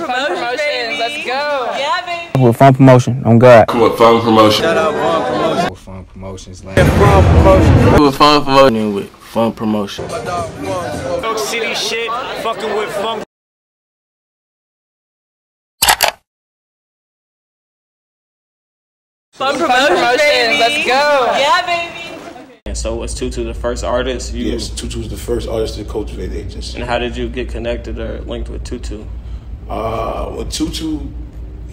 Promotions, let's go. Yeah, baby. With FUNG Promotion, on God. With FUNG Promotion. Shout out FUNG Promotion. With FUNG Promotions, like. With FUNG Promotion. With FUNG Promotion. York City shit, fucking with FUNG. FUNG Promotions, let's go. Yeah, baby. And so was Tutu the first artist? Yes, Tutu was the first artist to cultivate the agency. And how did you get connected or linked with Tutu? With Tutu,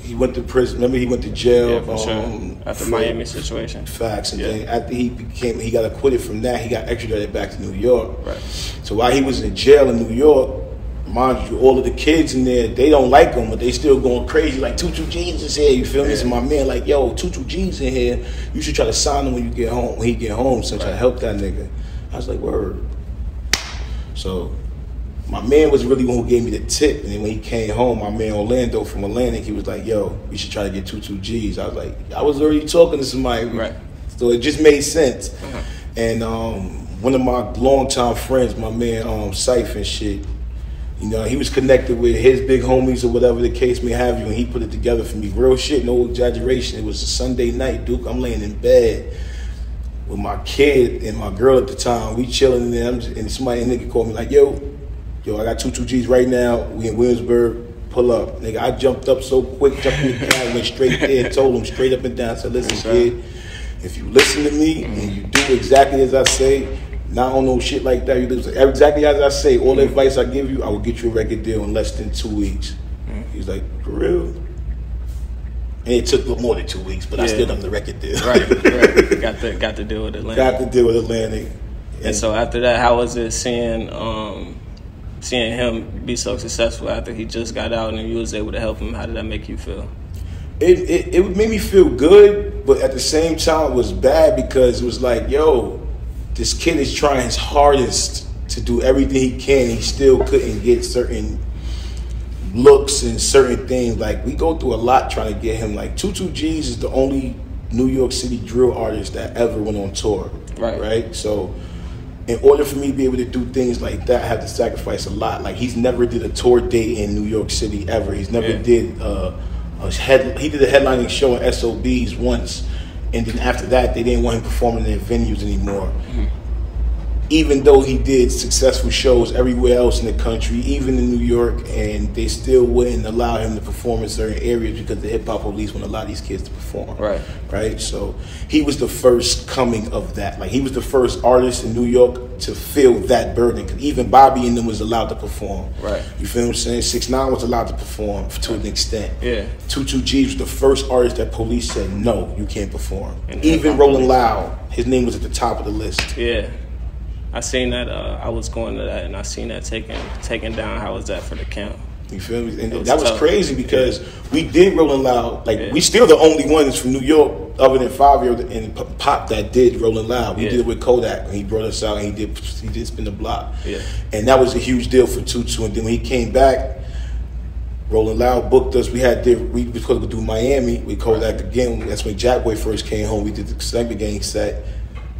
he went to prison. Remember, he went to jail. Yeah, for sure. After Miami situation. Facts. And then after he got acquitted from that, he got extradited back to New York. Right. So while he was in jail in New York, mind you, all of the kids in there, they don't like him, but they still going crazy. Like, Tutu G's is here, you feel me? Yeah. So my man, like, yo, Tutu G's in here. You should try to sign him when you get home. When he get home, so try to help that nigga. I was like, word. So my man was really one who gave me the tip. And then when he came home, my man Orlando from Atlantic, he was like, yo, you should try to get Tutu G's. I was like, I was already talking to somebody. Right. So it just made sense. And one of my longtime friends, my man Syph and shit, you know, he was connected with his big homies or whatever the case may have you, and he put it together for me. Real shit, no exaggeration. It was a Sunday night, Duke. I'm laying in bed with my kid and my girl at the time. We chilling in there, and somebody, a nigga called me like, yo, I got 2 G's right now. We in Williamsburg. Pull up. Nigga, I jumped up so quick, jumped in the car, went straight there, told him straight up and down, said, listen, kid, if you listen to me and you do exactly as I say, not on no shit like that. You do exactly as I say. All the advice I give you, I will get you a record deal in less than 2 weeks. He's like, for real? And it took more than 2 weeks, but I still done the record deal. Right. Got to deal with Atlantic. Got to deal with Atlantic. And so after that, how was it seeing him be so successful after he just got out and you was able to help him? How did that make you feel? It made me feel good, but at the same time it was bad because it was like, yo, this kid is trying his hardest to do everything he can. He still couldn't get certain looks and certain things. Like, we go through a lot trying to get him. Like, 2 G's is the only New York City drill artist that ever went on tour. Right? So in order for me to be able to do things like that, I had to sacrifice a lot. Like, he's never did a tour date in New York City ever. He's never did he did a headlining show in SOBs once. And then after that, they didn't want him performing in their venues anymore. Even though he did successful shows everywhere else in the country, even in New York, and they still wouldn't allow him to perform in certain areas because the hip hop police wouldn't allow these kids to perform. Right. So he was the first coming of that. Like, he was the first artist in New York to feel that burden. Cause even Bobby and them was allowed to perform. Right. You feel what I'm saying? 6ix9ine was allowed to perform to an extent. Yeah. 2 G's was the first artist that police said, no, you can't perform. And even Rolling Loud, his name was at the top of the list. Yeah. I seen that. I was going to that, and I seen that taken down. How was that for the camp? You feel me? And that was crazy because we did Rolling Loud. Like, we still the only ones from New York, other than Fabio and Pop, that did Rolling Loud. We did it with Kodak when he brought us out, and he did Spin the Block. Yeah. And that was a huge deal for Tutu. And then when he came back, Rolling Loud booked us. We was supposed to do Miami with Kodak again. That's when Jack Boy first came home. We did the Sniper Gang set,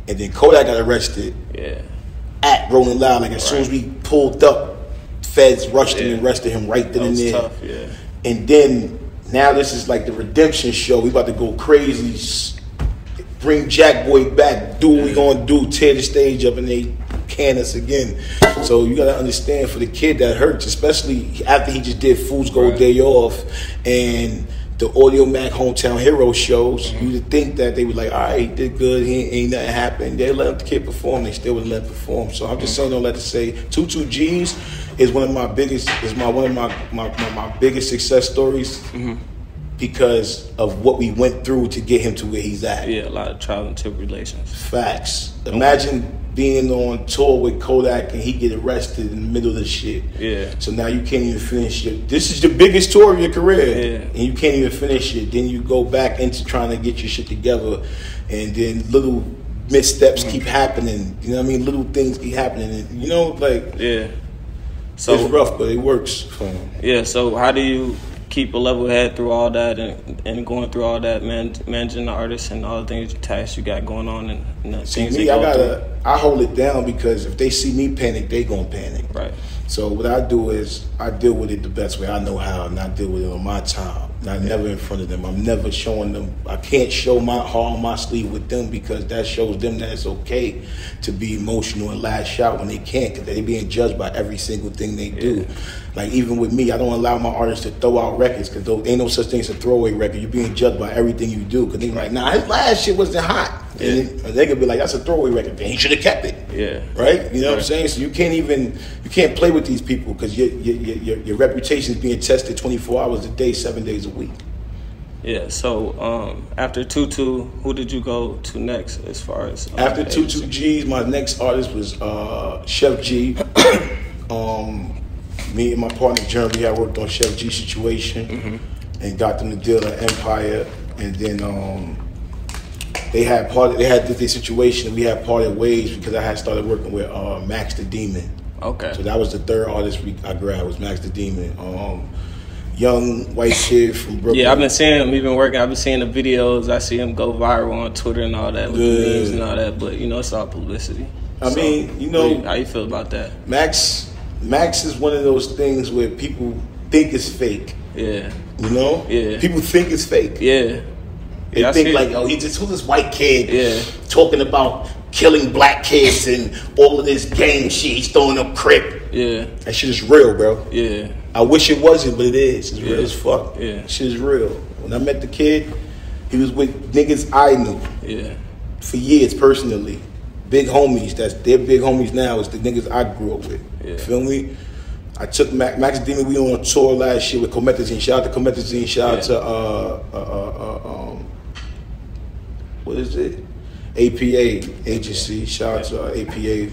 and then Kodak got arrested. Yeah. At Rolling Loud, like as soon as we pulled up, feds rushed him and arrested him right then and there. Tough, and then now this is like the redemption show. We about to go crazy, bring Jack Boy back, do what we gonna do, tear the stage up, and they can us again. So you gotta understand, for the kid that hurts, especially after he just did Fool's Gold Day Off and the Audio Mac Hometown Hero shows, you would think that they were like, all right, he did good, ain't nothing happened. They let the kid perform, they still wouldn't let him perform. So I'm just saying all that to say 2 G's is one of my biggest, my biggest success stories because of what we went through to get him to where he's at. Yeah, a lot of trial and tribulations. Facts. Imagine being on tour with Kodak and he get arrested in the middle of the shit. Yeah. So now you can't even finish it. This is the biggest tour of your career. Yeah. And you can't even finish it. Then you go back into trying to get your shit together, and then little missteps keep happening. You know what I mean? Little things keep happening. And, you know, like, so it's rough, but it works for him. Yeah, so how do you keep a level head through all that and going through all that, managing the artists and all the things, tasks you got going on, and See me, I hold it down because if they see me panic, they gonna panic. Right. So what I do is I deal with it the best way I know how, and I deal with it on my time. Not never in front of them. I'm never showing them. I can't show my heart on my sleeve with them because that shows them that it's okay to be emotional and lash out when they can't, because they're being judged by every single thing they do. Like even with me, I don't allow my artists to throw out records because ain't no such thing as a throwaway record. You're being judged by everything you do because they're like, nah, his last shit wasn't hot. And they could be like, that's a throwaway record. Then he should have kept it. Yeah. Right? You know what I'm saying? So you can't play with these people because your reputation is being tested 24 hours a day, 7 days a week. Yeah. So after Tutu, who did you go to next as far as after Tutu G's, my next artist was Chef G. Me and my partner Jeremy, I worked on Chef G's situation and got them to deal at Empire, and then they had this situation. We had parted ways because I had started working with MaxThaDemon. Okay. So that was the third artist I grabbed, was MaxThaDemon. Young white kid from Brooklyn. Yeah, I've been seeing him. We've been working. I've been seeing the videos. I see him go viral on Twitter and all that with the memes and all that. But it's all publicity. I mean, how you feel about that? Max is one of those things where people think it's fake. Yeah. You know? Yeah. People think it's fake. Yeah. They think like, oh, who's this white kid talking about killing black kids and all of this gang shit. He's throwing up Crip. Yeah. That shit is real, bro. Yeah. I wish it wasn't, but it is. It's real as fuck. Yeah. Shit is real. When I met the kid, he was with niggas I knew. Yeah. For years, personally. Big homies. They're big homies now. It's the niggas I grew up with. Yeah. Feel me? I took MaxThaDemon. We on a tour last year with Comethazine. Shout out to Comethazine. Shout out to what is it? APA agency. Shout out to APA.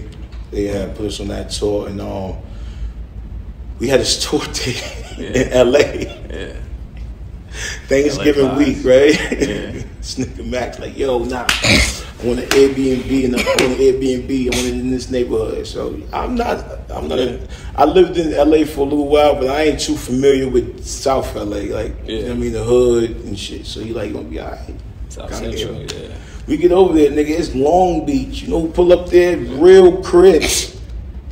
They had put us on that tour, and we had this tour day in LA. Yeah. Thanksgiving week, right? Yeah. This nigga Max like, yo, nah, I want an Airbnb, and I want it in this neighborhood. So I lived in LA for a little while, but I ain't too familiar with South LA, like you know what I mean, the hood and shit. So you like gonna be alright. South Central, yeah. We get over there, nigga, it's Long Beach. You know who pull up there? Real Crips.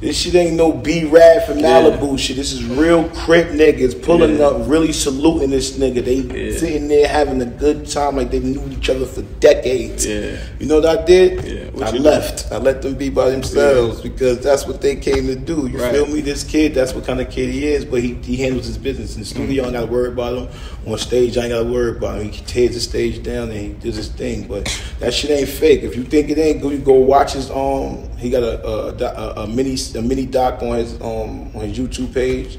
This shit ain't no B-Rad from Malibu shit. This is real Crip niggas pulling up, really saluting this nigga. They sitting there having a good time like they knew each other for decades. Yeah. You know what I did? Yeah. I left. I let them be by themselves because that's what they came to do. You feel me? This kid, that's what kind of kid he is, but he handles his business. In the studio, I ain't got to worry about him. On stage, I ain't got to worry about him. He tears the stage down and he does his thing. But that shit ain't fake. If you think it ain't, go watch his he got a mini doc on his YouTube page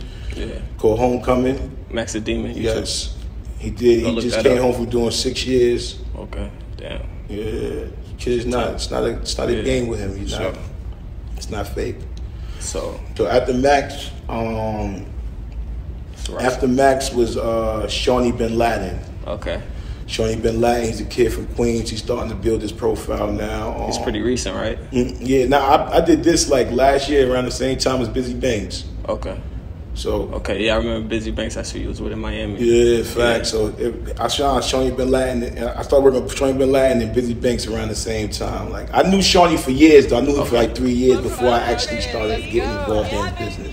called Homecoming. MaxThaDemon. Yes, he did. He just came home from doing 6 years. Okay, damn. Yeah, kid's not. It's not a game with him. He's not. It's not fake. So after Max, after Max was Shawnee Bin Laden. Okay. Shawnee Bin Laden, he's a kid from Queens. He's starting to build his profile now. It's pretty recent, right? Yeah, I did this like last year around the same time as Busy Banks. Okay. So. Okay, yeah, I remember Busy Banks. I see you was with in Miami. Yeah, fact. So I saw Shawnee Bin Laden. I started working with Shawnee Bin Laden and Busy Banks around the same time. Like I knew Shawnee for years, though. I knew him for like 3 years before I actually started getting involved in his business.